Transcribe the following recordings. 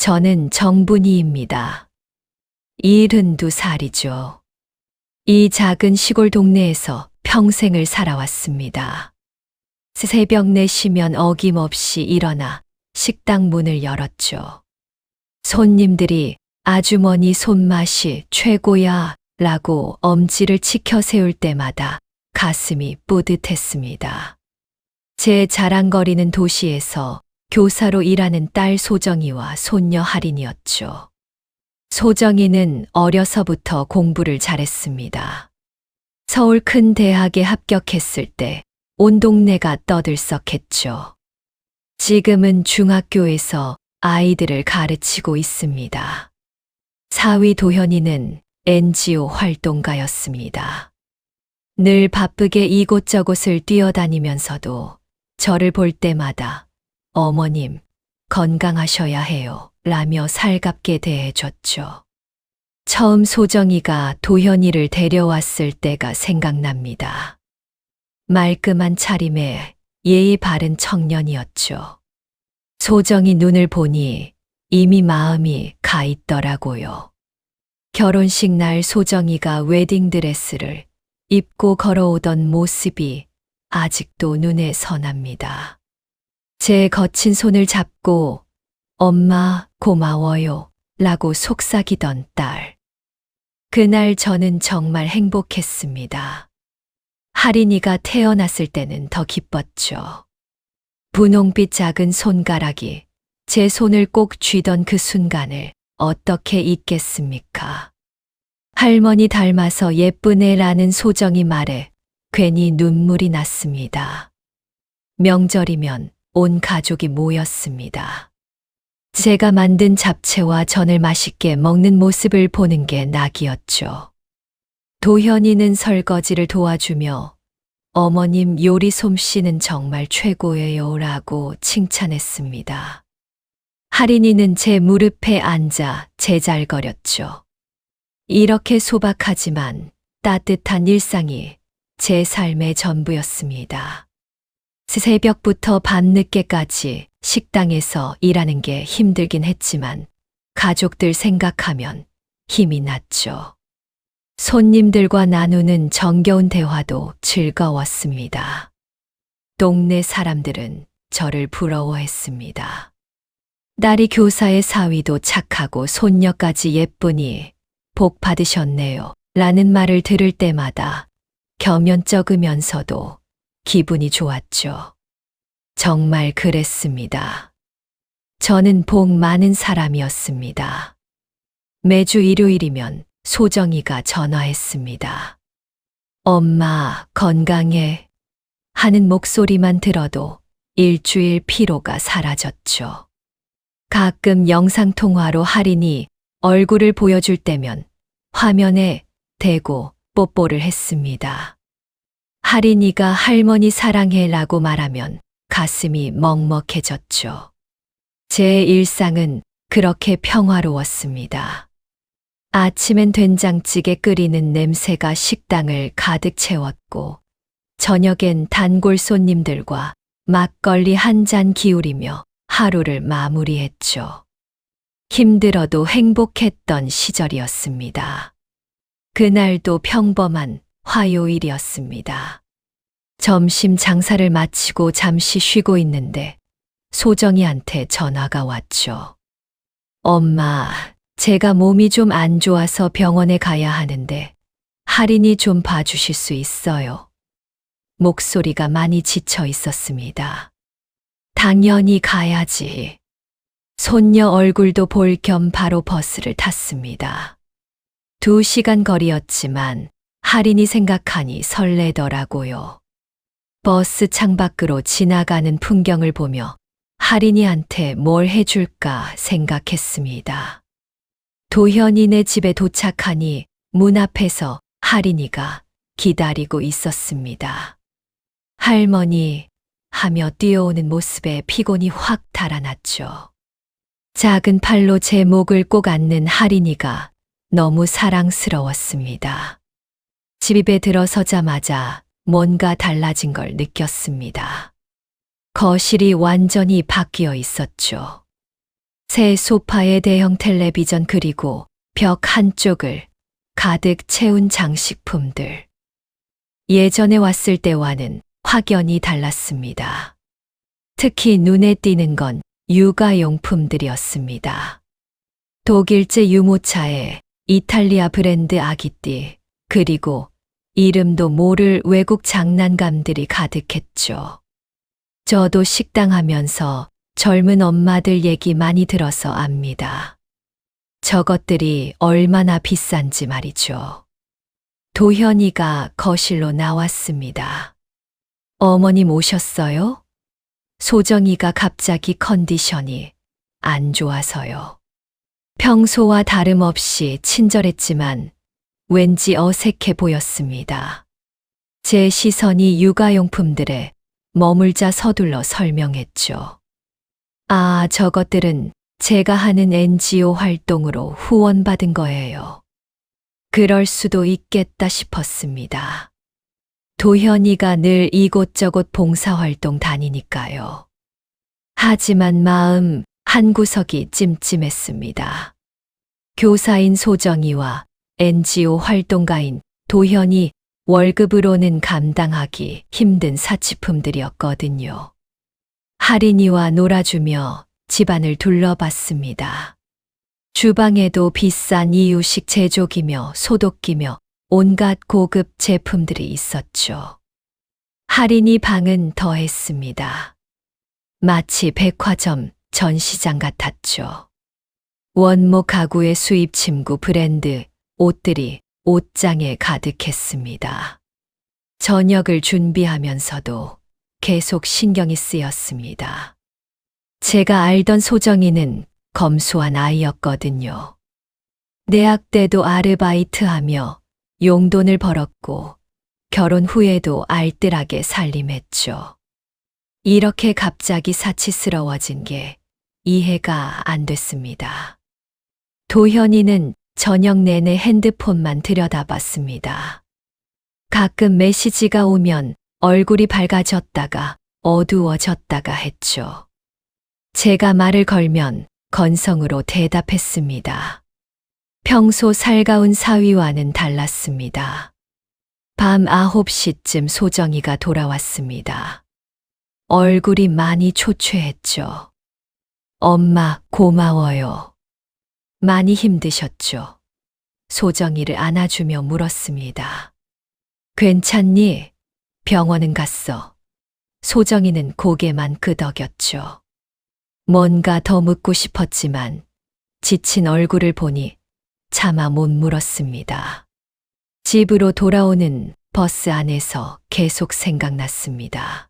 저는 정분이입니다. 72살이죠. 이 작은 시골 동네에서 평생을 살아왔습니다. 새벽 4시면 어김없이 일어나 식당 문을 열었죠. 손님들이 아주머니 손맛이 최고야 라고 엄지를 치켜 세울 때마다 가슴이 뿌듯했습니다. 제 자랑거리는 도시에서 교사로 일하는 딸 소정이와 손녀 할인이었죠. 소정이는 어려서부터 공부를 잘했습니다. 서울 큰 대학에 합격했을 때 온 동네가 떠들썩했죠. 지금은 중학교에서 아이들을 가르치고 있습니다. 사위 도현이는 NGO 활동가였습니다. 늘 바쁘게 이곳저곳을 뛰어다니면서도 저를 볼 때마다 어머님, 건강하셔야 해요 라며 살갑게 대해줬죠. 처음 소정이가 도현이를 데려왔을 때가 생각납니다. 말끔한 차림에 예의 바른 청년이었죠. 소정이 눈을 보니 이미 마음이 가 있더라고요. 결혼식 날 소정이가 웨딩드레스를 입고 걸어오던 모습이 아직도 눈에 선합니다. 제 거친 손을 잡고 엄마 고마워요 라고 속삭이던 딸. 그날 저는 정말 행복했습니다. 할인이가 태어났을 때는 더 기뻤죠. 분홍빛 작은 손가락이 제 손을 꼭 쥐던 그 순간을 어떻게 잊겠습니까? 할머니 닮아서 예쁘네라는 소정이 말에 괜히 눈물이 났습니다. 명절이면 온 가족이 모였습니다. 제가 만든 잡채와 전을 맛있게 먹는 모습을 보는 게 낙이었죠. 도현이는 설거지를 도와주며 어머님 요리 솜씨는 정말 최고예요 라고 칭찬했습니다. 할인이는 제 무릎에 앉아 제잘거렸죠. 이렇게 소박하지만 따뜻한 일상이 제 삶의 전부였습니다. 새벽부터 밤늦게까지 식당에서 일하는 게 힘들긴 했지만 가족들 생각하면 힘이 났죠. 손님들과 나누는 정겨운 대화도 즐거웠습니다. 동네 사람들은 저를 부러워했습니다. 딸이 교사의 사위도 착하고 손녀까지 예쁘니 복 받으셨네요 라는 말을 들을 때마다 겸연쩍으면서도 기분이 좋았죠. 정말 그랬습니다. 저는 복 많은 사람이었습니다. 매주 일요일이면 소정이가 전화했습니다. 엄마 건강해 하는 목소리만 들어도 일주일 피로가 사라졌죠. 가끔 영상통화로 할인이 얼굴을 보여줄 때면 화면에 대고 뽀뽀를 했습니다. 할인이가 할머니 사랑해 라고 말하면 가슴이 먹먹해졌죠. 제 일상은 그렇게 평화로웠습니다. 아침엔 된장찌개 끓이는 냄새가 식당을 가득 채웠고 저녁엔 단골 손님들과 막걸리 한 잔 기울이며 하루를 마무리했죠. 힘들어도 행복했던 시절이었습니다. 그날도 평범한 화요일이었습니다. 점심 장사를 마치고 잠시 쉬고 있는데 소정이한테 전화가 왔죠. 엄마, 제가 몸이 좀 안 좋아서 병원에 가야 하는데 할인이 좀 봐주실 수 있어요. 목소리가 많이 지쳐 있었습니다. 당연히 가야지. 손녀 얼굴도 볼 겸 바로 버스를 탔습니다. 2시간 거리였지만 할인이 생각하니 설레더라고요. 버스 창밖으로 지나가는 풍경을 보며 할인이한테 뭘 해줄까 생각했습니다. 도현이네 집에 도착하니 문 앞에서 할인이가 기다리고 있었습니다. 할머니 하며 뛰어오는 모습에 피곤이 확 달아났죠. 작은 팔로 제 목을 꼭 안는 할인이가 너무 사랑스러웠습니다. 집에 들어서자마자 뭔가 달라진 걸 느꼈습니다. 거실이 완전히 바뀌어 있었죠. 새 소파에 대형 텔레비전 그리고 벽 한쪽을 가득 채운 장식품들. 예전에 왔을 때와는 확연히 달랐습니다. 특히 눈에 띄는 건 육아용품들이었습니다. 독일제 유모차에 이탈리아 브랜드 아기띠, 그리고 이름도 모를 외국 장난감들이 가득했죠. 저도 식당 하면서 젊은 엄마들 얘기 많이 들어서 압니다. 저것들이 얼마나 비싼지 말이죠. 도현이가 거실로 나왔습니다. 어머님 오셨어요? 소정이가 갑자기 컨디션이 안 좋아서요. 평소와 다름없이 친절했지만 왠지 어색해 보였습니다. 제 시선이 육아용품들에 머물자 서둘러 설명했죠. 아, 저것들은 제가 하는 NGO 활동으로 후원받은 거예요. 그럴 수도 있겠다 싶었습니다. 도현이가 늘 이곳저곳 봉사활동 다니니까요. 하지만 마음 한구석이 찜찜했습니다. 교사인 소정이와 NGO 활동가인 도현이 월급으로는 감당하기 힘든 사치품들이었거든요. 할인이와 놀아주며 집안을 둘러봤습니다. 주방에도 비싼 이유식 제조기며 소독기며 온갖 고급 제품들이 있었죠. 할인이 방은 더했습니다. 마치 백화점 전시장 같았죠. 원목 가구의 수입 침구 브랜드 옷들이 옷장에 가득했습니다. 저녁을 준비하면서도 계속 신경이 쓰였습니다. 제가 알던 소정이는 검소한 아이였거든요. 대학 때도 아르바이트하며 용돈을 벌었고 결혼 후에도 알뜰하게 살림했죠. 이렇게 갑자기 사치스러워진 게 이해가 안 됐습니다. 도현이는 저녁 내내 핸드폰만 들여다봤습니다. 가끔 메시지가 오면 얼굴이 밝아졌다가 어두워졌다가 했죠. 제가 말을 걸면 건성으로 대답했습니다. 평소 살가운 사위와는 달랐습니다. 밤 9시쯤 소정이가 돌아왔습니다. 얼굴이 많이 초췌했죠. 엄마, 고마워요. 많이 힘드셨죠? 소정이를 안아주며 물었습니다. 괜찮니? 병원은 갔어. 소정이는 고개만 끄덕였죠. 뭔가 더 묻고 싶었지만 지친 얼굴을 보니 차마 못 물었습니다. 집으로 돌아오는 버스 안에서 계속 생각났습니다.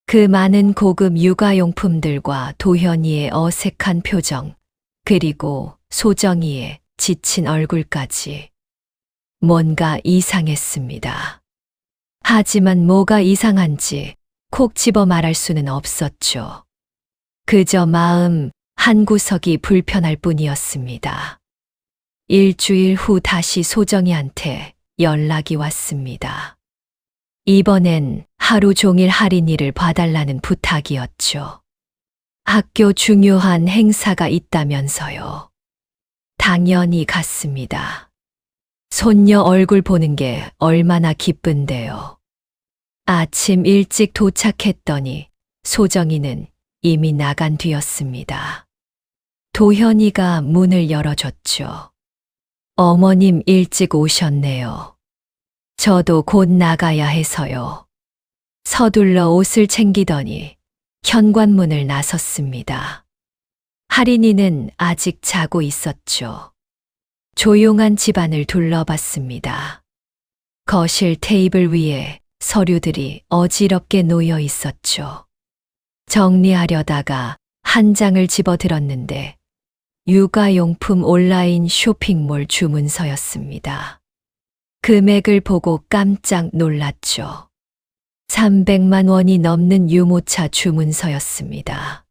그 많은 고급 육아용품들과 도현이의 어색한 표정, 그리고 소정이의 지친 얼굴까지. 뭔가 이상했습니다. 하지만 뭐가 이상한지 콕 집어 말할 수는 없었죠. 그저 마음 한구석이 불편할 뿐이었습니다. 일주일 후 다시 소정이한테 연락이 왔습니다. 이번엔 하루 종일 할인일을 봐달라는 부탁이었죠. 학교 중요한 행사가 있다면서요. 당연히 갔습니다. 손녀 얼굴 보는 게 얼마나 기쁜데요. 아침 일찍 도착했더니 소정이는 이미 나간 뒤였습니다. 도현이가 문을 열어줬죠. 어머님 일찍 오셨네요. 저도 곧 나가야 해서요. 서둘러 옷을 챙기더니 현관문을 나섰습니다. 할인이는 아직 자고 있었죠. 조용한 집안을 둘러봤습니다. 거실 테이블 위에 서류들이 어지럽게 놓여 있었죠. 정리하려다가 한 장을 집어들었는데 육아용품 온라인 쇼핑몰 주문서였습니다. 금액을 보고 깜짝 놀랐죠. 300만 원이 넘는 유모차 주문서였습니다.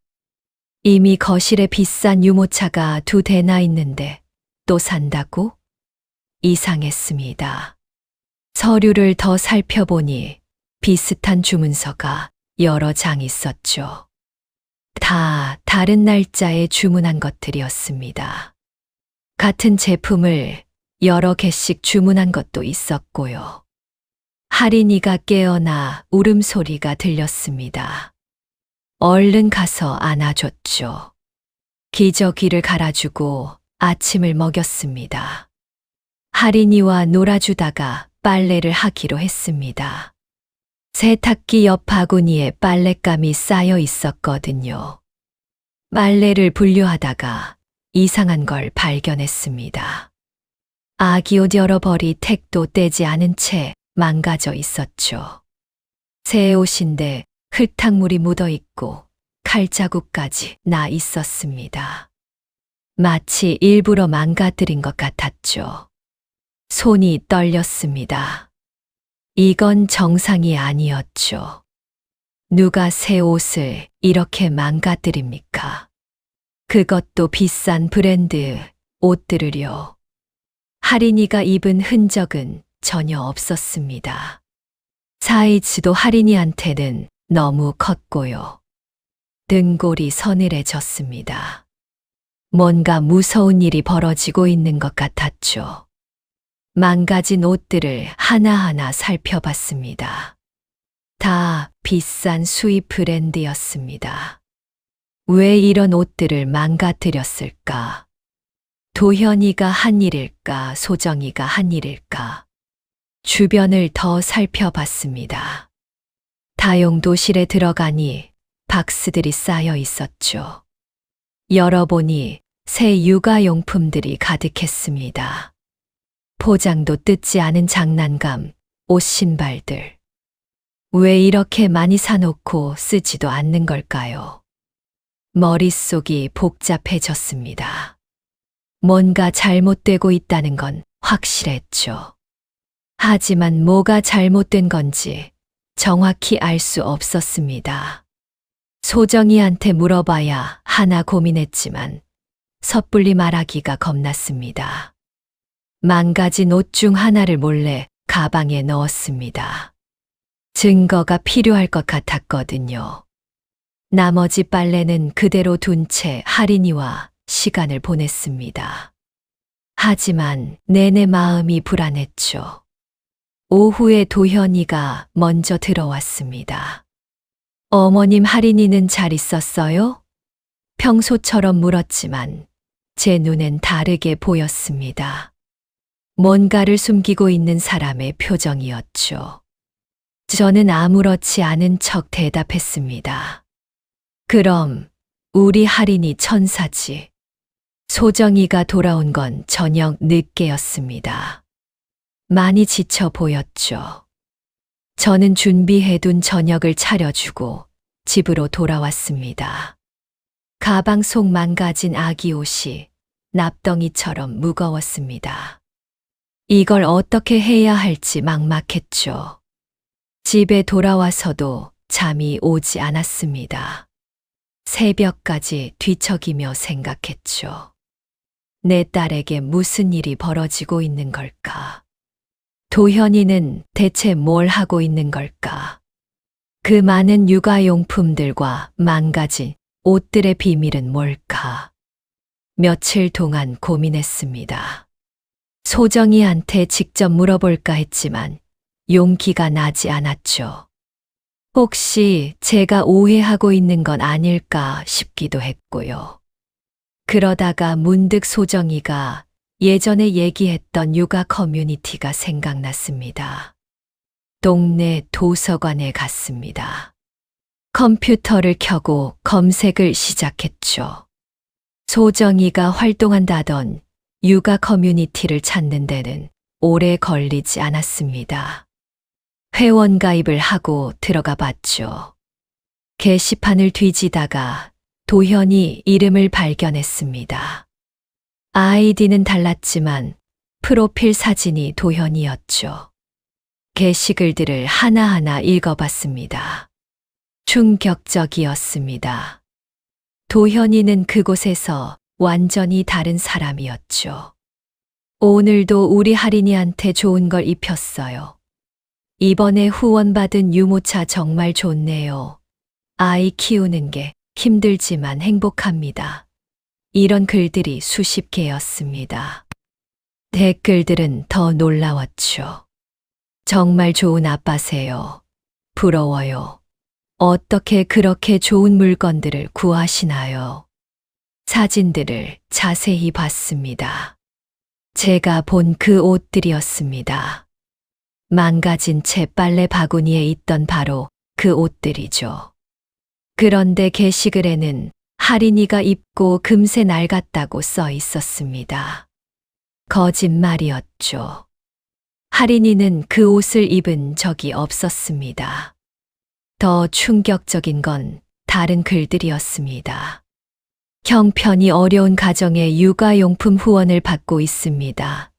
이미 거실에 비싼 유모차가 2대나 있는데 또 산다고? 이상했습니다. 서류를 더 살펴보니 비슷한 주문서가 여러 장 있었죠. 다 다른 날짜에 주문한 것들이었습니다. 같은 제품을 여러 개씩 주문한 것도 있었고요. 할인이가 깨어나 울음소리가 들렸습니다. 얼른 가서 안아줬죠. 기저귀를 갈아주고 아침을 먹였습니다. 할인이와 놀아주다가 빨래를 하기로 했습니다. 세탁기 옆 바구니에 빨랫감이 쌓여 있었거든요. 빨래를 분류하다가 이상한 걸 발견했습니다. 아기 옷 여러 벌이 택도 떼지 않은 채 망가져 있었죠. 새 옷인데 흙탕물이 묻어 있고 칼자국까지 나 있었습니다. 마치 일부러 망가뜨린 것 같았죠. 손이 떨렸습니다. 이건 정상이 아니었죠. 누가 새 옷을 이렇게 망가뜨립니까? 그것도 비싼 브랜드 옷들을요. 할인이가 입은 흔적은 전혀 없었습니다. 사이즈도 할인이한테는 너무 컸고요. 등골이 서늘해졌습니다. 뭔가 무서운 일이 벌어지고 있는 것 같았죠. 망가진 옷들을 하나하나 살펴봤습니다. 다 비싼 수입 브랜드였습니다. 왜 이런 옷들을 망가뜨렸을까? 도현이가 한 일일까, 소정이가 한 일일까? 주변을 더 살펴봤습니다. 다용도실에 들어가니 박스들이 쌓여 있었죠. 열어보니 새 육아용품들이 가득했습니다. 포장도 뜯지 않은 장난감, 옷 신발들. 왜 이렇게 많이 사놓고 쓰지도 않는 걸까요? 머릿속이 복잡해졌습니다. 뭔가 잘못되고 있다는 건 확실했죠. 하지만 뭐가 잘못된 건지 정확히 알 수 없었습니다. 소정이한테 물어봐야 하나 고민했지만 섣불리 말하기가 겁났습니다. 망가진 옷 중 하나를 몰래 가방에 넣었습니다. 증거가 필요할 것 같았거든요. 나머지 빨래는 그대로 둔 채 할인이와 시간을 보냈습니다. 하지만 내내 마음이 불안했죠. 오후에 도현이가 먼저 들어왔습니다. 어머님 할인이는 잘 있었어요? 평소처럼 물었지만 제 눈엔 다르게 보였습니다. 뭔가를 숨기고 있는 사람의 표정이었죠. 저는 아무렇지 않은 척 대답했습니다. 그럼 우리 할인이 천사지. 소정이가 돌아온 건 저녁 늦게였습니다. 많이 지쳐 보였죠. 저는 준비해둔 저녁을 차려주고 집으로 돌아왔습니다. 가방 속 망가진 아기 옷이 납덩이처럼 무거웠습니다. 이걸 어떻게 해야 할지 막막했죠. 집에 돌아와서도 잠이 오지 않았습니다. 새벽까지 뒤척이며 생각했죠. 내 딸에게 무슨 일이 벌어지고 있는 걸까? 도현이는 대체 뭘 하고 있는 걸까? 그 많은 육아용품들과 망가진 옷들의 비밀은 뭘까? 며칠 동안 고민했습니다. 소정이한테 직접 물어볼까 했지만 용기가 나지 않았죠. 혹시 제가 오해하고 있는 건 아닐까 싶기도 했고요. 그러다가 문득 소정이가 예전에 얘기했던 육아 커뮤니티가 생각났습니다. 동네 도서관에 갔습니다. 컴퓨터를 켜고 검색을 시작했죠. 소정이가 활동한다던 육아 커뮤니티를 찾는 데는 오래 걸리지 않았습니다. 회원 가입을 하고 들어가 봤죠. 게시판을 뒤지다가 도현이 이름을 발견했습니다. 아이디는 달랐지만 프로필 사진이 도현이었죠. 게시글들을 하나하나 읽어봤습니다. 충격적이었습니다. 도현이는 그곳에서 완전히 다른 사람이었죠. 오늘도 우리 할인이한테 좋은 걸 입혔어요. 이번에 후원받은 유모차 정말 좋네요. 아이 키우는 게 힘들지만 행복합니다. 이런 글들이 수십 개였습니다. 댓글들은 더 놀라웠죠. 정말 좋은 아빠세요. 부러워요. 어떻게 그렇게 좋은 물건들을 구하시나요? 사진들을 자세히 봤습니다. 제가 본 그 옷들이었습니다. 망가진 채 빨래 바구니에 있던 바로 그 옷들이죠. 그런데 게시글에는 할인이가 입고 금세 낡았다고 써 있었습니다. 거짓말이었죠. 할인이는 그 옷을 입은 적이 없었습니다. 더 충격적인 건 다른 글들이었습니다. 형편이 어려운 가정의 육아용품 후원을 받고 있습니다.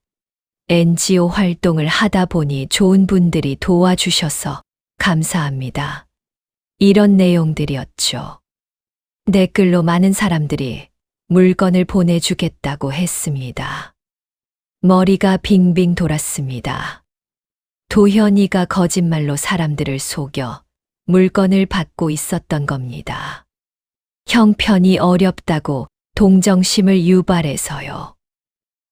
NGO 활동을 하다 보니 좋은 분들이 도와주셔서 감사합니다. 이런 내용들이었죠. 댓글로 많은 사람들이 물건을 보내주겠다고 했습니다. 머리가 빙빙 돌았습니다. 도현이가 거짓말로 사람들을 속여 물건을 받고 있었던 겁니다. 형편이 어렵다고 동정심을 유발해서요.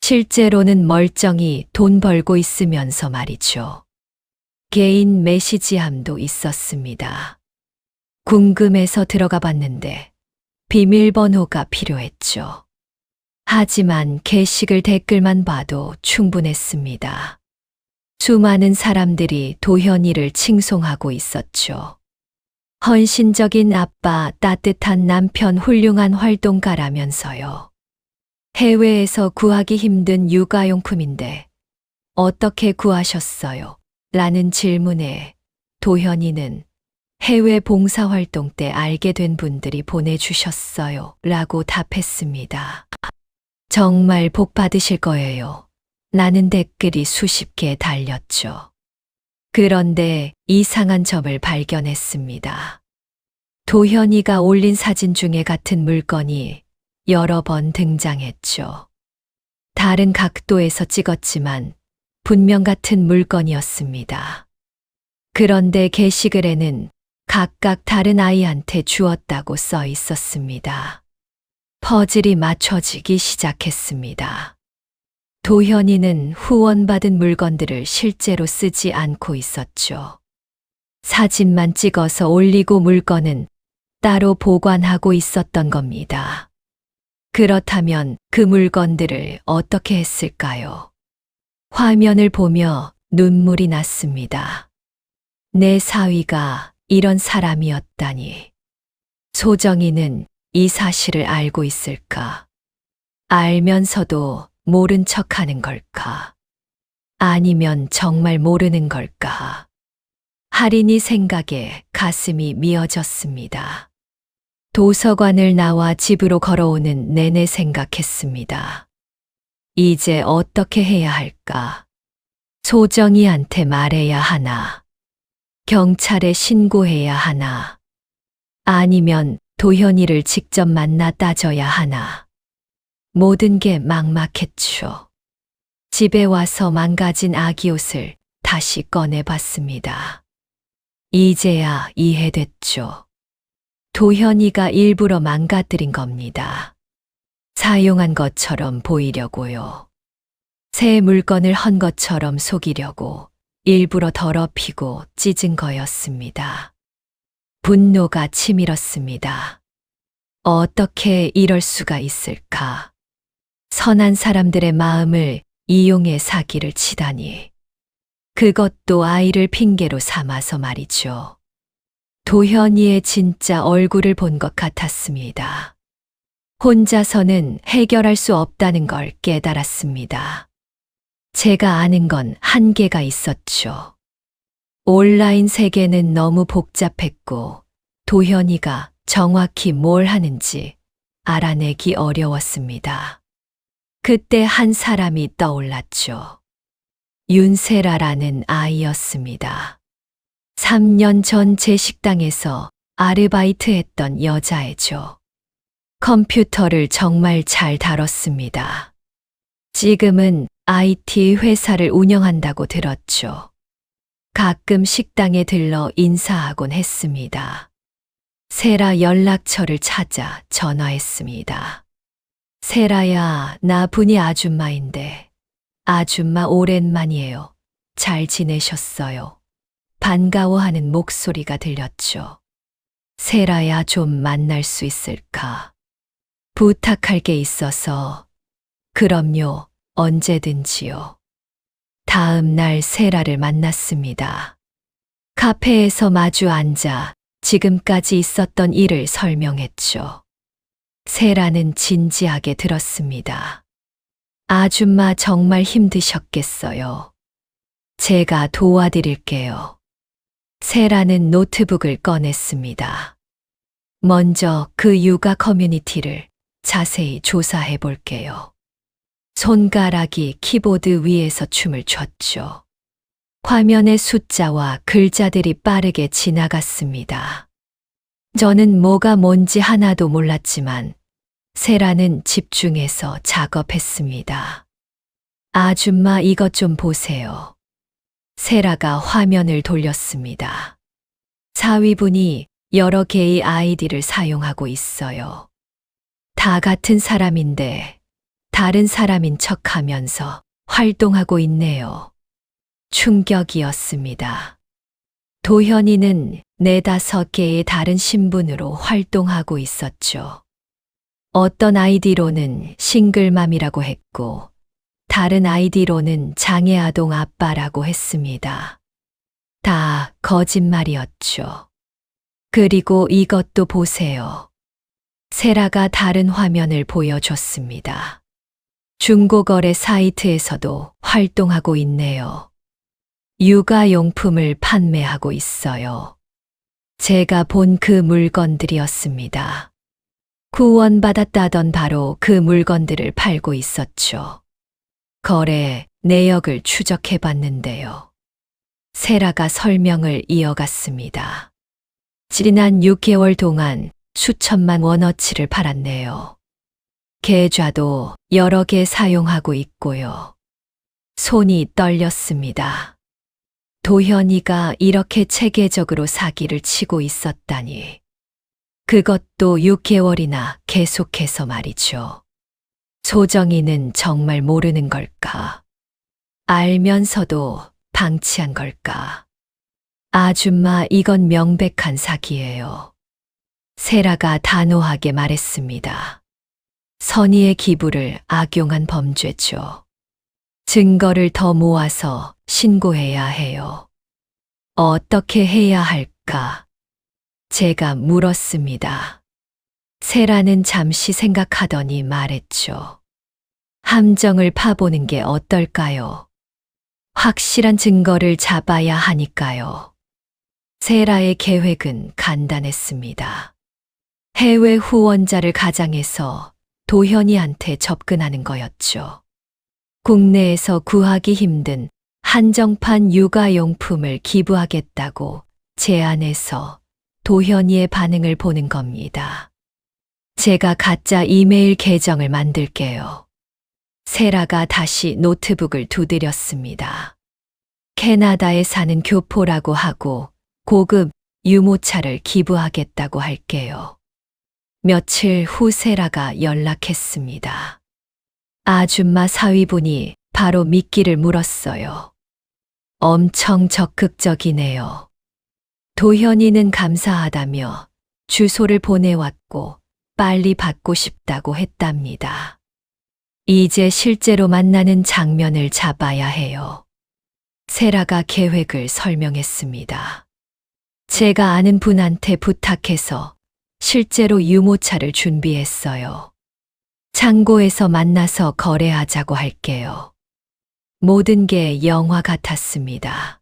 실제로는 멀쩡히 돈 벌고 있으면서 말이죠. 개인 메시지함도 있었습니다. 궁금해서 들어가 봤는데 비밀번호가 필요했죠. 하지만 게시글 댓글만 봐도 충분했습니다. 수많은 사람들이 도현이를 칭송하고 있었죠. 헌신적인 아빠, 따뜻한 남편, 훌륭한 활동가라면서요. 해외에서 구하기 힘든 육아용품인데 어떻게 구하셨어요? 라는 질문에 도현이는 해외 봉사활동 때 알게 된 분들이 보내주셨어요. 라고 답했습니다. 정말 복 받으실 거예요. 라는 댓글이 수십 개 달렸죠. 그런데 이상한 점을 발견했습니다. 도현이가 올린 사진 중에 같은 물건이 여러 번 등장했죠. 다른 각도에서 찍었지만 분명 같은 물건이었습니다. 그런데 게시글에는 각각 다른 아이한테 주었다고 써 있었습니다. 퍼즐이 맞춰지기 시작했습니다. 도현이는 후원받은 물건들을 실제로 쓰지 않고 있었죠. 사진만 찍어서 올리고 물건은 따로 보관하고 있었던 겁니다. 그렇다면 그 물건들을 어떻게 했을까요? 화면을 보며 눈물이 났습니다. 내 사위가 이런 사람이었다니. 소정이는 이 사실을 알고 있을까? 알면서도 모른 척하는 걸까? 아니면 정말 모르는 걸까? 할인이 생각에 가슴이 미어졌습니다. 도서관을 나와 집으로 걸어오는 내내 생각했습니다. 이제 어떻게 해야 할까? 소정이한테 말해야 하나? 경찰에 신고해야 하나? 아니면 도현이를 직접 만나 따져야 하나? 모든 게 막막했죠. 집에 와서 망가진 아기 옷을 다시 꺼내봤습니다. 이제야 이해됐죠. 도현이가 일부러 망가뜨린 겁니다. 사용한 것처럼 보이려고요. 새 물건을 헌 것처럼 속이려고 일부러 더럽히고 찢은 거였습니다. 분노가 치밀었습니다. 어떻게 이럴 수가 있을까? 선한 사람들의 마음을 이용해 사기를 치다니. 그것도 아이를 핑계로 삼아서 말이죠. 도현이의 진짜 얼굴을 본 것 같았습니다. 혼자서는 해결할 수 없다는 걸 깨달았습니다. 제가 아는 건 한계가 있었죠. 온라인 세계는 너무 복잡했고 도현이가 정확히 뭘 하는지 알아내기 어려웠습니다. 그때 한 사람이 떠올랐죠. 윤세라라는 아이였습니다. 3년 전 제 식당에서 아르바이트 했던 여자애죠. 컴퓨터를 정말 잘 다뤘습니다. 지금은 IT 회사를 운영한다고 들었죠. 가끔 식당에 들러 인사하곤 했습니다. 세라 연락처를 찾아 전화했습니다. 세라야, 나 분이 아줌마인데. 아줌마 오랜만이에요. 잘 지내셨어요? 반가워하는 목소리가 들렸죠. 세라야, 좀 만날 수 있을까? 부탁할 게 있어서. 그럼요, 언제든지요. 다음 날 세라를 만났습니다. 카페에서 마주 앉아 지금까지 있었던 일을 설명했죠. 세라는 진지하게 들었습니다. 아줌마 정말 힘드셨겠어요. 제가 도와드릴게요. 세라는 노트북을 꺼냈습니다. 먼저 그 육아 커뮤니티를 자세히 조사해 볼게요. 손가락이 키보드 위에서 춤을 췄죠. 화면의 숫자와 글자들이 빠르게 지나갔습니다. 저는 뭐가 뭔지 하나도 몰랐지만 세라는 집중해서 작업했습니다. 아줌마, 이것 좀 보세요. 세라가 화면을 돌렸습니다. 사위분이 여러 개의 아이디를 사용하고 있어요. 다 같은 사람인데 다른 사람인 척하면서 활동하고 있네요. 충격이었습니다. 도현이는 4-5개의 다른 신분으로 활동하고 있었죠. 어떤 아이디로는 싱글맘이라고 했고, 다른 아이디로는 장애아동 아빠라고 했습니다. 다 거짓말이었죠. 그리고 이것도 보세요. 세라가 다른 화면을 보여줬습니다. 중고거래 사이트에서도 활동하고 있네요. 육아용품을 판매하고 있어요. 제가 본 그 물건들이었습니다. 구원받았다던 바로 그 물건들을 팔고 있었죠. 거래 내역을 추적해 봤는데요. 세라가 설명을 이어갔습니다. 지난 6개월 동안 수천만 원어치를 팔았네요. 계좌도 여러 개 사용하고 있고요. 손이 떨렸습니다. 도현이가 이렇게 체계적으로 사기를 치고 있었다니. 그것도 6개월이나 계속해서 말이죠. 소정이는 정말 모르는 걸까? 알면서도 방치한 걸까? 아줌마, 이건 명백한 사기예요. 세라가 단호하게 말했습니다. 선의의 기부를 악용한 범죄죠. 증거를 더 모아서 신고해야 해요. 어떻게 해야 할까? 제가 물었습니다. 세라는 잠시 생각하더니 말했죠. 함정을 파보는 게 어떨까요? 확실한 증거를 잡아야 하니까요. 세라의 계획은 간단했습니다. 해외 후원자를 가장해서 도현이한테 접근하는 거였죠. 국내에서 구하기 힘든 한정판 육아용품을 기부하겠다고 제안해서 도현이의 반응을 보는 겁니다. 제가 가짜 이메일 계정을 만들게요. 세라가 다시 노트북을 두드렸습니다. 캐나다에 사는 교포라고 하고 고급 유모차를 기부하겠다고 할게요. 며칠 후 세라가 연락했습니다. 아줌마, 사위분이 바로 미끼를 물었어요. 엄청 적극적이네요. 도현이는 감사하다며 주소를 보내왔고 빨리 받고 싶다고 했답니다. 이제 실제로 만나는 장면을 잡아야 해요. 세라가 계획을 설명했습니다. 제가 아는 분한테 부탁해서 실제로 유모차를 준비했어요. 창고에서 만나서 거래하자고 할게요. 모든 게 영화 같았습니다.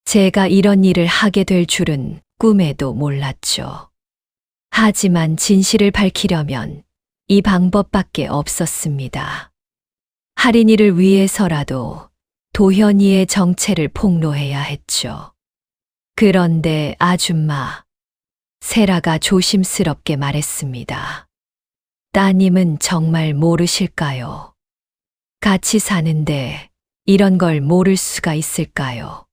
제가 이런 일을 하게 될 줄은 꿈에도 몰랐죠. 하지만 진실을 밝히려면 이 방법밖에 없었습니다. 할인이를 위해서라도 도현이의 정체를 폭로해야 했죠. 그런데 아줌마, 세라가 조심스럽게 말했습니다. 따님은 정말 모르실까요? 같이 사는데 이런 걸 모를 수가 있을까요?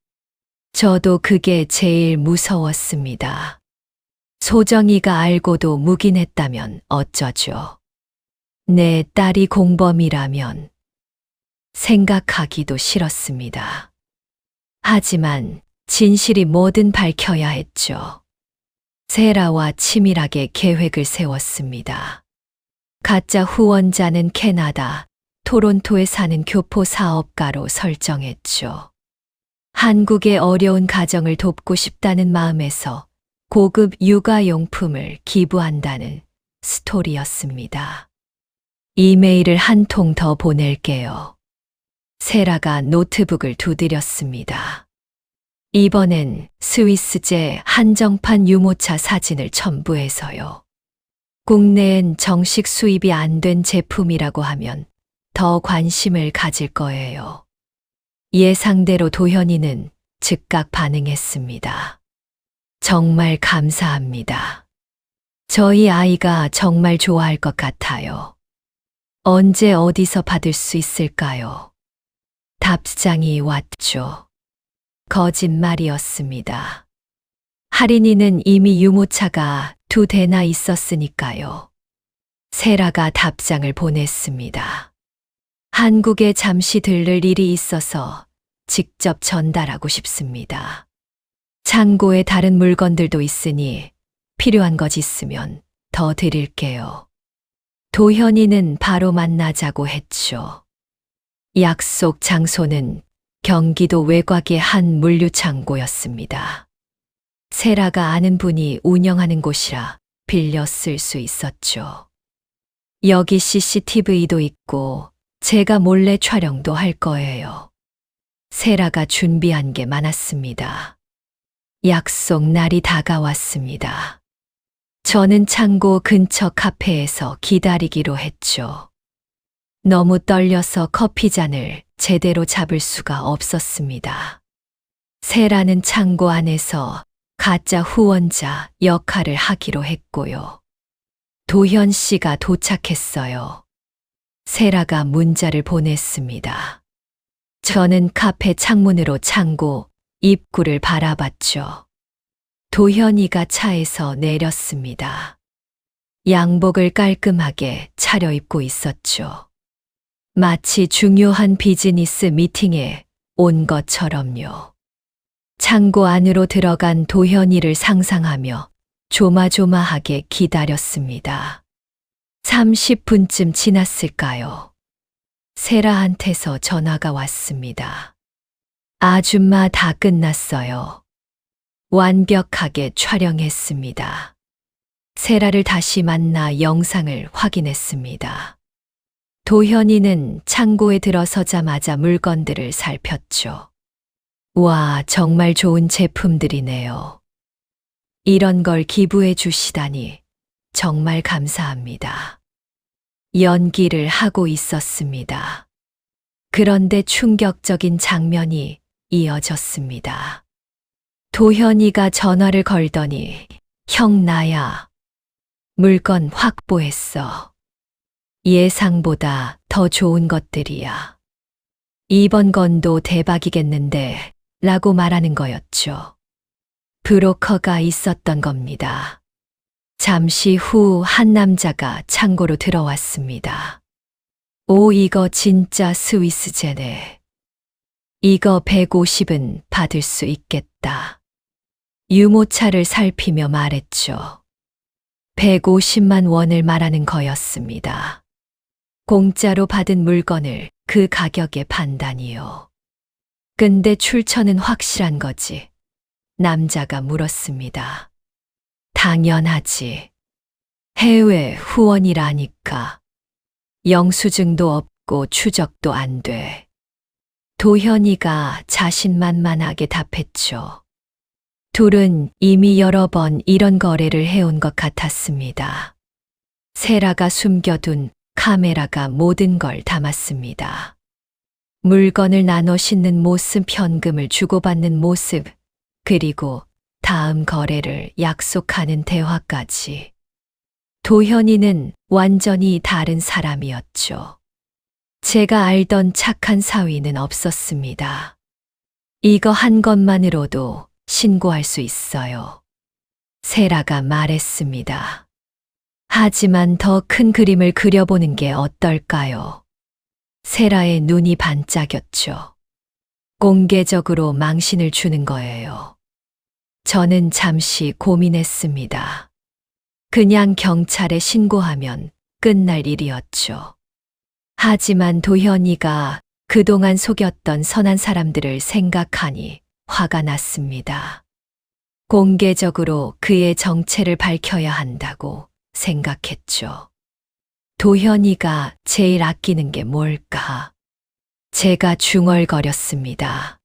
저도 그게 제일 무서웠습니다. 소정이가 알고도 묵인했다면 어쩌죠? 내 딸이 공범이라면 생각하기도 싫었습니다. 하지만 진실이 뭐든 밝혀야 했죠. 세라와 치밀하게 계획을 세웠습니다. 가짜 후원자는 캐나다, 토론토에 사는 교포 사업가로 설정했죠. 한국의 어려운 가정을 돕고 싶다는 마음에서 고급 육아용품을 기부한다는 스토리였습니다. 이메일을 한 통 더 보낼게요. 세라가 노트북을 두드렸습니다. 이번엔 스위스제 한정판 유모차 사진을 첨부해서요. 국내엔 정식 수입이 안 된 제품이라고 하면 더 관심을 가질 거예요. 예상대로 도현이는 즉각 반응했습니다. 정말 감사합니다. 저희 아이가 정말 좋아할 것 같아요. 언제 어디서 받을 수 있을까요? 답장이 왔죠. 거짓말이었습니다. 할인이는 이미 유모차가 2대나 있었으니까요. 세라가 답장을 보냈습니다. 한국에 잠시 들를 일이 있어서 직접 전달하고 싶습니다. 창고에 다른 물건들도 있으니 필요한 것 있으면 더 드릴게요. 도현이는 바로 만나자고 했죠. 약속 장소는 경기도 외곽의 한 물류창고였습니다. 세라가 아는 분이 운영하는 곳이라 빌려 쓸 수 있었죠. 여기 CCTV도 있고 제가 몰래 촬영도 할 거예요. 세라가 준비한 게 많았습니다. 약속 날이 다가왔습니다. 저는 창고 근처 카페에서 기다리기로 했죠. 너무 떨려서 커피잔을 제대로 잡을 수가 없었습니다. 세라는 창고 안에서 가짜 후원자 역할을 하기로 했고요. 도현 씨가 도착했어요. 세라가 문자를 보냈습니다. 저는 카페 창문으로 창고 입구를 바라봤죠. 도현이가 차에서 내렸습니다. 양복을 깔끔하게 차려입고 있었죠. 마치 중요한 비즈니스 미팅에 온 것처럼요. 창고 안으로 들어간 도현이를 상상하며 조마조마하게 기다렸습니다. 30분쯤 지났을까요? 세라한테서 전화가 왔습니다. 아줌마 다 끝났어요. 완벽하게 촬영했습니다. 세라를 다시 만나 영상을 확인했습니다. 도현이는 창고에 들어서자마자 물건들을 살폈죠. 와, 정말 좋은 제품들이네요. 이런 걸 기부해 주시다니 정말 감사합니다. 연기를 하고 있었습니다. 그런데 충격적인 장면이 이어졌습니다. 도현이가 전화를 걸더니 형 나야. 물건 확보했어. 예상보다 더 좋은 것들이야. 이번 건도 대박이겠는데 라고 말하는 거였죠. 브로커가 있었던 겁니다. 잠시 후 한 남자가 창고로 들어왔습니다. 오, 이거 진짜 스위스제네. 이거 150은 받을 수 있겠다. 유모차를 살피며 말했죠. 150만 원을 말하는 거였습니다. 공짜로 받은 물건을 그 가격에 판다니요. 근데 출처는 확실한 거지? 남자가 물었습니다. 당연하지. 해외 후원이라니까. 영수증도 없고 추적도 안 돼. 도현이가 자신만만하게 답했죠. 둘은 이미 여러 번 이런 거래를 해온 것 같았습니다. 세라가 숨겨둔 카메라가 모든 걸 담았습니다. 물건을 나눠 싣는 모습, 현금을 주고받는 모습, 그리고 다음 거래를 약속하는 대화까지. 도현이는 완전히 다른 사람이었죠. 제가 알던 착한 사위는 없었습니다. 이거 한 것만으로도 신고할 수 있어요. 세라가 말했습니다. 하지만 더 큰 그림을 그려보는 게 어떨까요? 세라의 눈이 반짝였죠. 공개적으로 망신을 주는 거예요. 저는 잠시 고민했습니다. 그냥 경찰에 신고하면 끝날 일이었죠. 하지만 도현이가 그동안 속였던 선한 사람들을 생각하니 화가 났습니다. 공개적으로 그의 정체를 밝혀야 한다고 생각했죠. 도현이가 제일 아끼는 게 뭘까? 제가 중얼거렸습니다.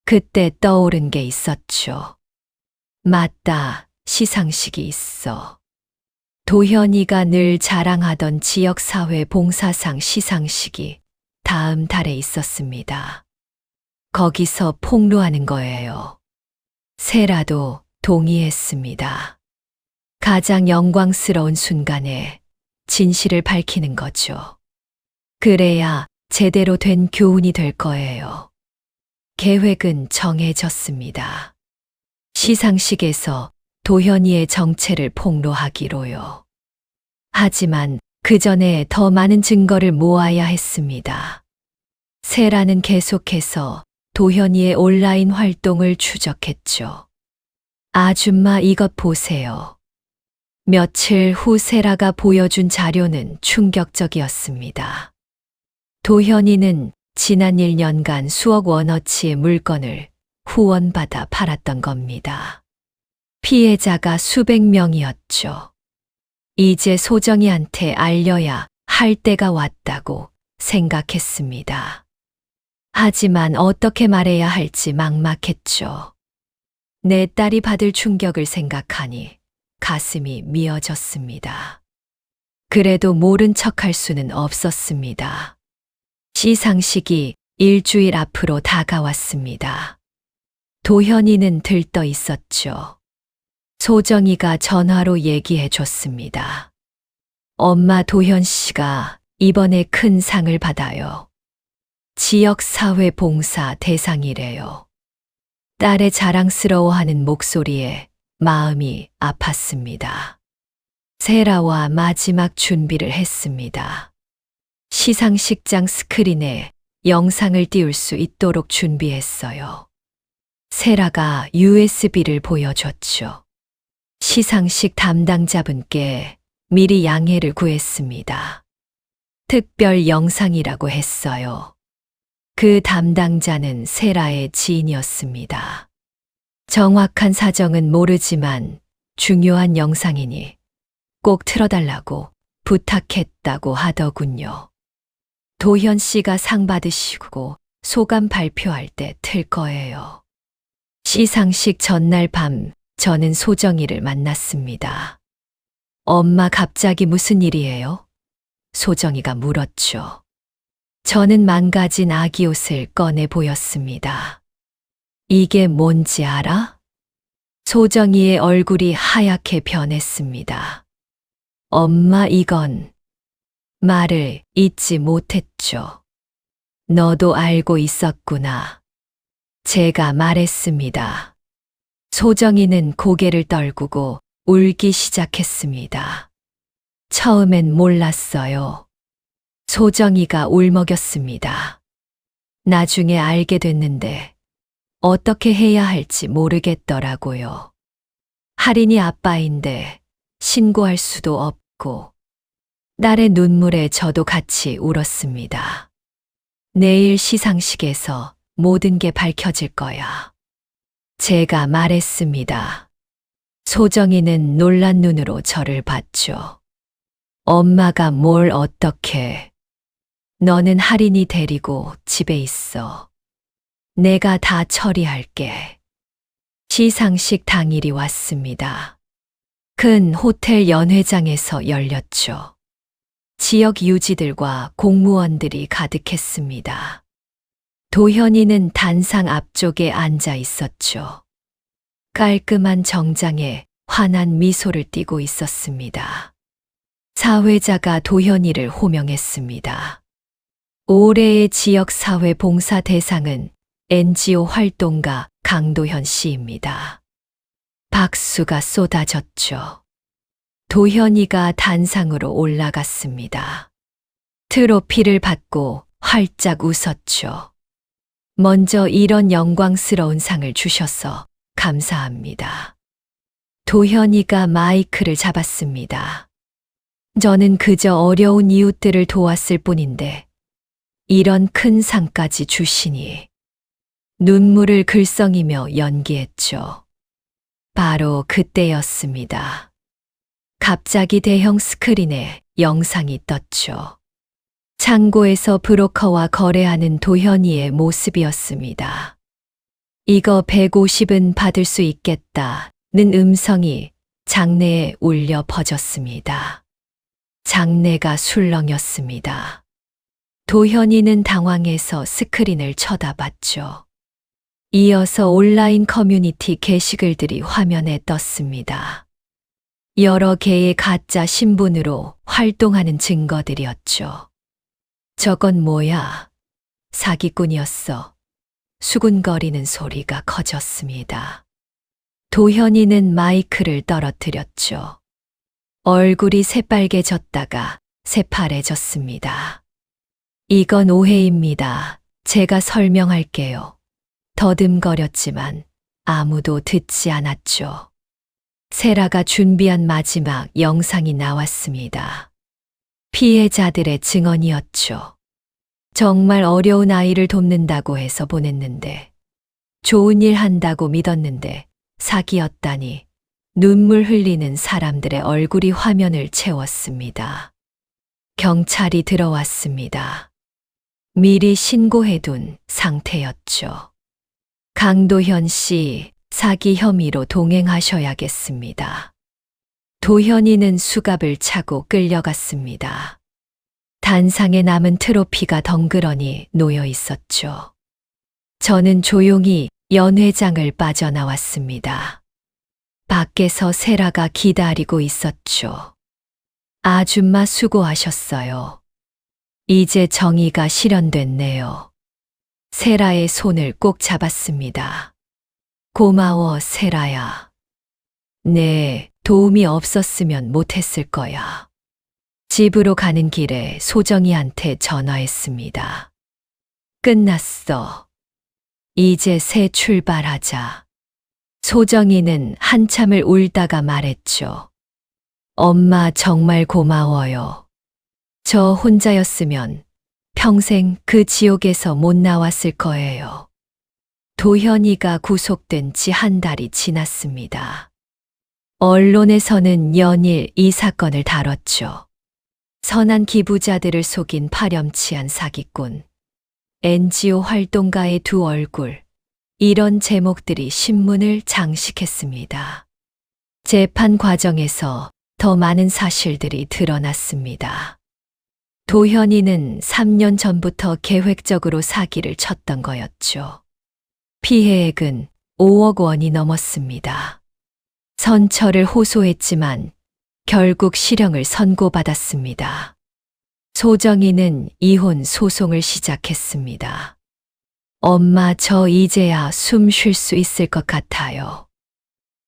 그때 떠오른 게 있었죠. 맞다, 시상식이 있어. 도현이가 늘 자랑하던 지역사회 봉사상 시상식이 다음 달에 있었습니다. 거기서 폭로하는 거예요. 세라도 동의했습니다. 가장 영광스러운 순간에 진실을 밝히는 거죠. 그래야 제대로 된 교훈이 될 거예요. 계획은 정해졌습니다. 시상식에서 도현이의 정체를 폭로하기로요. 하지만 그 전에 더 많은 증거를 모아야 했습니다. 세라는 계속해서 도현이의 온라인 활동을 추적했죠. 아줌마 이것 보세요. 며칠 후 세라가 보여준 자료는 충격적이었습니다. 도현이는 지난 1년간 수억 원어치의 물건을 후원받아 팔았던 겁니다. 피해자가 수백 명이었죠. 이제 소정이한테 알려야 할 때가 왔다고 생각했습니다. 하지만 어떻게 말해야 할지 막막했죠. 내 딸이 받을 충격을 생각하니 가슴이 미어졌습니다. 그래도 모른 척할 수는 없었습니다. 시상식이 일주일 앞으로 다가왔습니다. 도현이는 들떠 있었죠. 소정이가 전화로 얘기해 줬습니다. 엄마 도현 씨가 이번에 큰 상을 받아요. 지역사회 봉사 대상이래요. 딸의 자랑스러워하는 목소리에 마음이 아팠습니다. 세라와 마지막 준비를 했습니다. 시상식장 스크린에 영상을 띄울 수 있도록 준비했어요. 세라가 USB를 보여줬죠. 시상식 담당자분께 미리 양해를 구했습니다. 특별 영상이라고 했어요. 그 담당자는 세라의 지인이었습니다. 정확한 사정은 모르지만 중요한 영상이니 꼭 틀어달라고 부탁했다고 하더군요. 도현 씨가 상 받으시고 소감 발표할 때 틀 거예요. 시상식 전날 밤 저는 소정이를 만났습니다. 엄마 갑자기 무슨 일이에요? 소정이가 물었죠. 저는 망가진 아기 옷을 꺼내 보였습니다. 이게 뭔지 알아? 소정이의 얼굴이 하얗게 변했습니다. 엄마 이건 말을 잊지 못했죠. 너도 알고 있었구나. 제가 말했습니다. 소정이는 고개를 떨구고 울기 시작했습니다. 처음엔 몰랐어요. 소정이가 울먹였습니다. 나중에 알게 됐는데 어떻게 해야 할지 모르겠더라고요. 할인이 아빠인데 신고할 수도 없고 딸의 눈물에 저도 같이 울었습니다. 내일 시상식에서 모든 게 밝혀질 거야. 제가 말했습니다. 소정이는 놀란 눈으로 저를 봤죠. 엄마가 뭘 어떻게. 너는 할인이 데리고 집에 있어. 내가 다 처리할게. 시상식 당일이 왔습니다. 큰 호텔 연회장에서 열렸죠. 지역 유지들과 공무원들이 가득했습니다. 도현이는 단상 앞쪽에 앉아 있었죠. 깔끔한 정장에 환한 미소를 띠고 있었습니다. 사회자가 도현이를 호명했습니다. 올해의 지역사회 봉사 대상은 NGO 활동가 강도현 씨입니다. 박수가 쏟아졌죠. 도현이가 단상으로 올라갔습니다. 트로피를 받고 활짝 웃었죠. 먼저 이런 영광스러운 상을 주셔서 감사합니다. 도현이가 마이크를 잡았습니다. 저는 그저 어려운 이웃들을 도왔을 뿐인데 이런 큰 상까지 주시니 눈물을 글썽이며 연기했죠. 바로 그때였습니다. 갑자기 대형 스크린에 영상이 떴죠. 창고에서 브로커와 거래하는 도현이의 모습이었습니다. 이거 150은 받을 수 있겠다는 음성이 장내에 울려 퍼졌습니다. 장내가 술렁였습니다. 도현이는 당황해서 스크린을 쳐다봤죠. 이어서 온라인 커뮤니티 게시글들이 화면에 떴습니다. 여러 개의 가짜 신분으로 활동하는 증거들이었죠. 저건 뭐야? 사기꾼이었어. 수군거리는 소리가 커졌습니다. 도현이는 마이크를 떨어뜨렸죠. 얼굴이 새빨개졌다가 새파래졌습니다. 이건 오해입니다. 제가 설명할게요. 더듬거렸지만 아무도 듣지 않았죠. 세라가 준비한 마지막 영상이 나왔습니다. 피해자들의 증언이었죠. 정말 어려운 아이를 돕는다고 해서 보냈는데, 좋은 일 한다고 믿었는데 사기였다니 눈물 흘리는 사람들의 얼굴이 화면을 채웠습니다. 경찰이 들어왔습니다. 미리 신고해둔 상태였죠. 강도현 씨, 사기 혐의로 동행하셔야겠습니다. 도현이는 수갑을 차고 끌려갔습니다. 단상에 남은 트로피가 덩그러니 놓여 있었죠. 저는 조용히 연회장을 빠져나왔습니다. 밖에서 세라가 기다리고 있었죠. 아줌마 수고하셨어요. 이제 정의가 실현됐네요. 세라의 손을 꼭 잡았습니다. 고마워, 세라야. 네, 도움이 없었으면 못했을 거야. 집으로 가는 길에 소정이한테 전화했습니다. 끝났어. 이제 새 출발하자. 소정이는 한참을 울다가 말했죠. 엄마 정말 고마워요. 저 혼자였으면 평생 그 지옥에서 못 나왔을 거예요. 도현이가 구속된 지 한 달이 지났습니다. 언론에서는 연일 이 사건을 다뤘죠. 선한 기부자들을 속인 파렴치한 사기꾼, NGO 활동가의 두 얼굴, 이런 제목들이 신문을 장식했습니다. 재판 과정에서 더 많은 사실들이 드러났습니다. 도현이는 3년 전부터 계획적으로 사기를 쳤던 거였죠. 피해액은 5억 원이 넘었습니다. 선처를 호소했지만 결국 실형을 선고받았습니다. 소정이는 이혼 소송을 시작했습니다. 엄마, 저 이제야 숨 쉴 수 있을 것 같아요.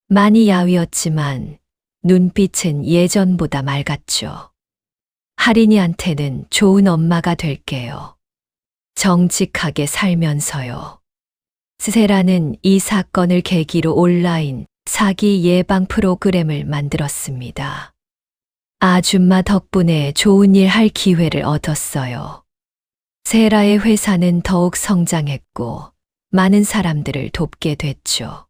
많이 야위었지만 눈빛은 예전보다 맑았죠. 하린이한테는 좋은 엄마가 될게요. 정직하게 살면서요. 세라는 이 사건을 계기로 온라인 사기 예방 프로그램을 만들었습니다. 아줌마 덕분에 좋은 일 할 기회를 얻었어요. 세라의 회사는 더욱 성장했고 많은 사람들을 돕게 됐죠.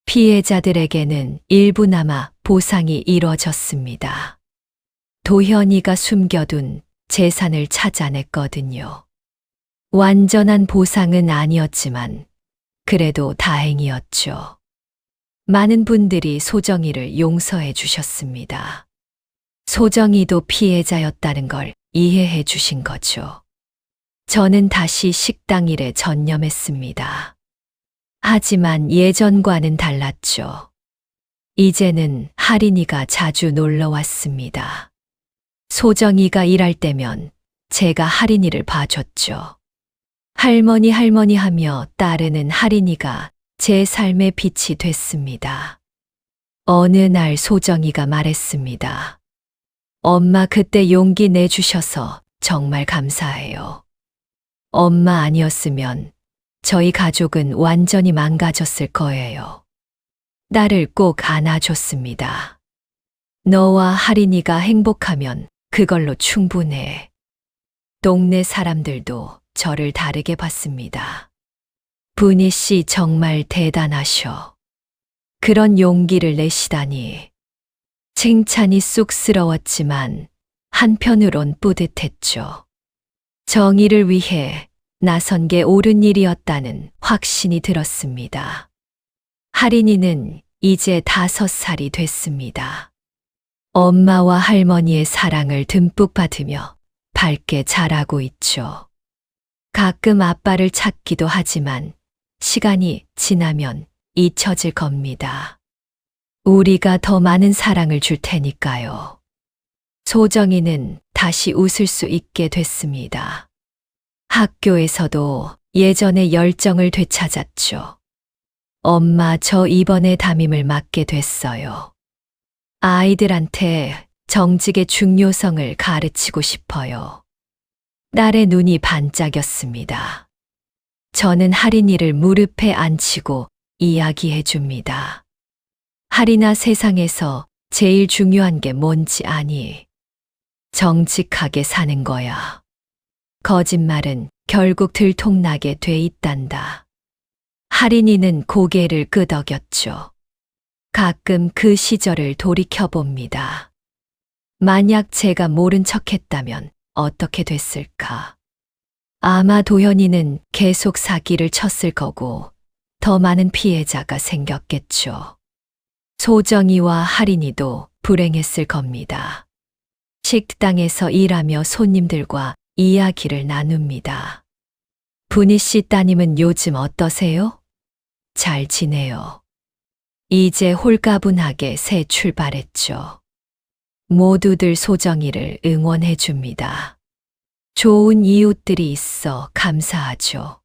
피해자들에게는 일부나마 보상이 이뤄졌습니다. 도현이가 숨겨둔 재산을 찾아냈거든요. 완전한 보상은 아니었지만 그래도 다행이었죠. 많은 분들이 소정이를 용서해 주셨습니다. 소정이도 피해자였다는 걸 이해해 주신 거죠. 저는 다시 식당 일에 전념했습니다. 하지만 예전과는 달랐죠. 이제는 하린이가 자주 놀러 왔습니다. 소정이가 일할 때면 제가 하린이를 봐줬죠. 할머니 할머니 하며 따르는 하린이가 제 삶의 빛이 됐습니다. 어느 날 소정이가 말했습니다. 엄마 그때 용기 내주셔서 정말 감사해요. 엄마 아니었으면 저희 가족은 완전히 망가졌을 거예요. 나를 꼭 안아줬습니다. 너와 하린이가 행복하면 그걸로 충분해. 동네 사람들도 저를 다르게 봤습니다. 분희 씨 정말 대단하셔. 그런 용기를 내시다니. 칭찬이 쑥스러웠지만 한편으론 뿌듯했죠. 정의를 위해 나선 게 옳은 일이었다는 확신이 들었습니다. 하린이는 이제 5살이 됐습니다. 엄마와 할머니의 사랑을 듬뿍 받으며 밝게 자라고 있죠. 가끔 아빠를 찾기도 하지만 시간이 지나면 잊혀질 겁니다. 우리가 더 많은 사랑을 줄 테니까요. 소정이는 다시 웃을 수 있게 됐습니다. 학교에서도 예전의 열정을 되찾았죠. 엄마, 저 이번에 담임을 맡게 됐어요. 아이들한테 정직의 중요성을 가르치고 싶어요. 딸의 눈이 반짝였습니다. 저는 하린이를 무릎에 앉히고 이야기해 줍니다. 하린아, 세상에서 제일 중요한 게 뭔지 아니? 정직하게 사는 거야. 거짓말은 결국 들통나게 돼 있단다. 하린이는 고개를 끄덕였죠. 가끔 그 시절을 돌이켜봅니다. 만약 제가 모른 척했다면 어떻게 됐을까? 아마 도현이는 계속 사기를 쳤을 거고 더 많은 피해자가 생겼겠죠. 소정이와 하린이도 불행했을 겁니다. 식당에서 일하며 손님들과 이야기를 나눕니다. 분희 씨 따님은 요즘 어떠세요? 잘 지내요. 이제 홀가분하게 새 출발했죠. 모두들 소정이를 응원해 줍니다. 좋은 이웃들이 있어 감사하죠.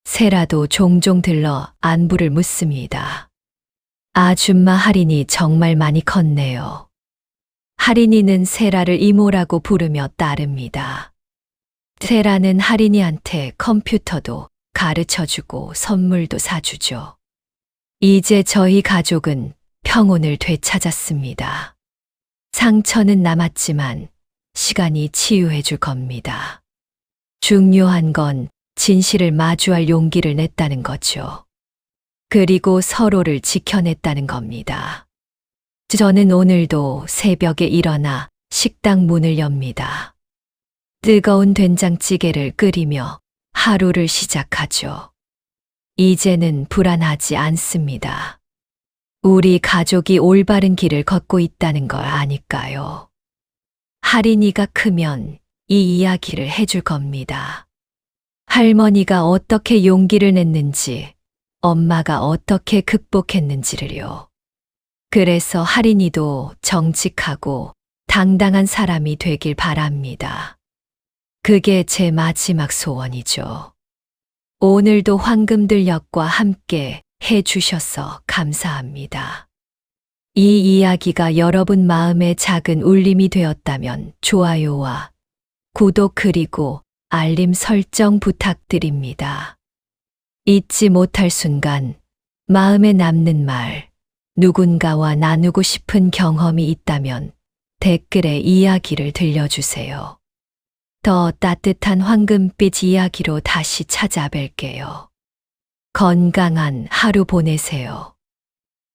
세라도 종종 들러 안부를 묻습니다. 아줌마 하린이 정말 많이 컸네요. 하린이는 세라를 이모라고 부르며 따릅니다. 세라는 하린이한테 컴퓨터도 가르쳐주고 선물도 사주죠. 이제 저희 가족은 평온을 되찾았습니다. 상처는 남았지만 시간이 치유해 줄 겁니다. 중요한 건 진실을 마주할 용기를 냈다는 거죠. 그리고 서로를 지켜냈다는 겁니다. 저는 오늘도 새벽에 일어나 식당 문을 엽니다. 뜨거운 된장찌개를 끓이며 하루를 시작하죠. 이제는 불안하지 않습니다. 우리 가족이 올바른 길을 걷고 있다는 걸 아니까요. 하린이가 크면 이 이야기를 해줄 겁니다. 할머니가 어떻게 용기를 냈는지, 엄마가 어떻게 극복했는지를요. 그래서 하린이도 정직하고 당당한 사람이 되길 바랍니다. 그게 제 마지막 소원이죠. 오늘도 황금들녘과 함께 해주셔서 감사합니다. 이 이야기가 여러분 마음에 작은 울림이 되었다면 좋아요와 구독 그리고 알림 설정 부탁드립니다. 잊지 못할 순간, 마음에 남는 말, 누군가와 나누고 싶은 경험이 있다면 댓글에 이야기를 들려주세요. 더 따뜻한 황금빛 이야기로 다시 찾아뵐게요. 건강한 하루 보내세요.